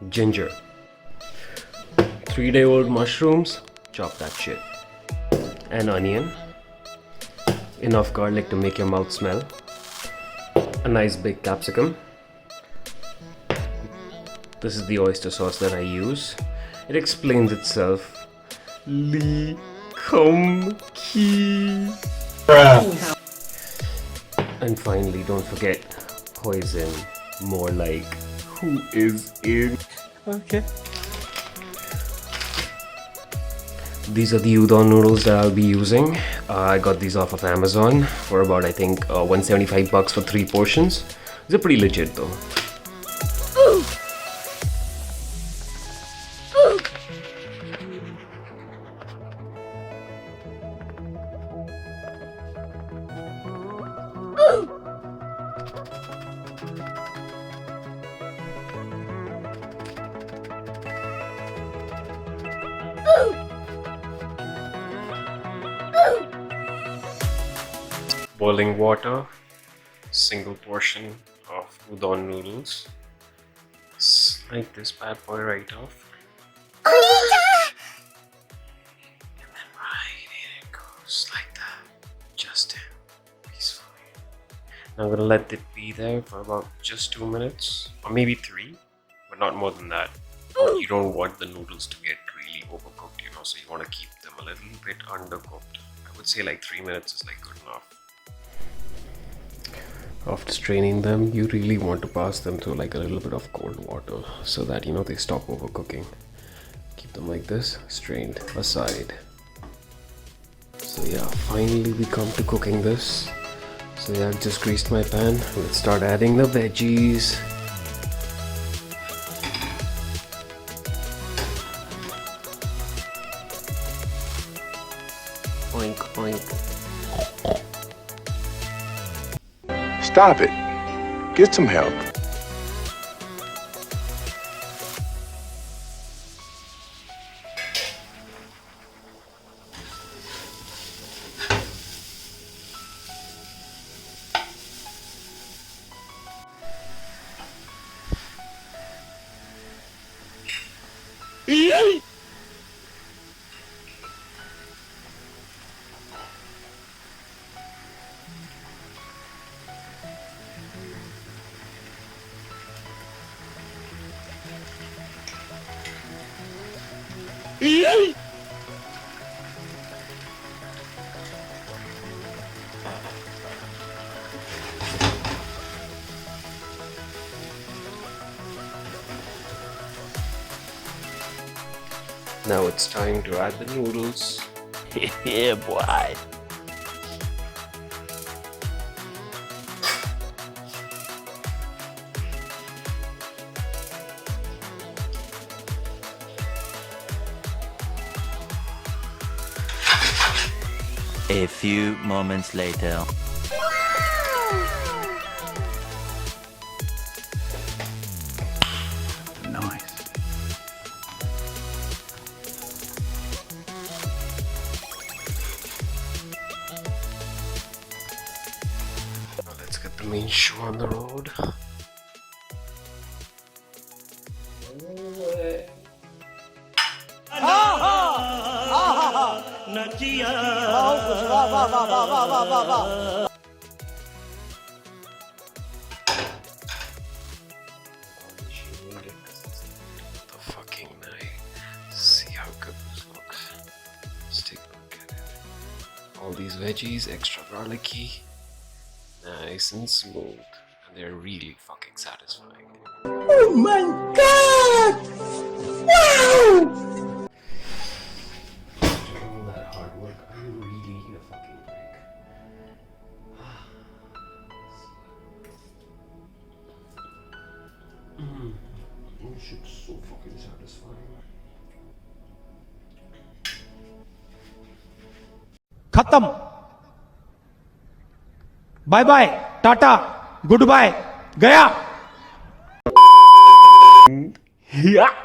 ginger, 3-day-old mushrooms, chop that shit, an onion, enough garlic to make your mouth smell, a nice big capsicum. This is the oyster sauce that I use. It explains itself. Lee Kum Ki. And finally, don't forget poison. More like who is in. Okay. These are the udon noodles that I'll be using. I got these off of Amazon for about, I think, $175 for 3 portions. These are pretty legit though. Boiling water, single portion of udon noodles. Slide this bad boy right off. And then right in it goes like that. Just peacefully. Now I'm gonna let it be there for about just 2 minutes, or maybe 3, but not more than that. You don't want the noodles to get really overcooked, you know, so you want to keep them a little bit undercooked. I would say like 3 minutes is like good enough. After straining them, you really want to pass them through like a little bit of cold water so that, you know, they stop overcooking. Keep them like this, strained aside. So yeah, finally we come to cooking this. So yeah, I've just greased my pan. Let's start adding the veggies. Oink, oink. Stop it. Get some help. Now it's time to add the noodles. Yeah, boy. A few moments later. Nice. Now let's get the main show on the road. The fucking night. See how good this looks. Let's take a look at it. All these veggies, extra garlicky, nice and smooth, and they're really fucking satisfying. Oh my god! Wow! All that hard work, I really need a fucking break. This shit's so fucking satisfying. खत्म bye bye tata goodbye गया Yeah.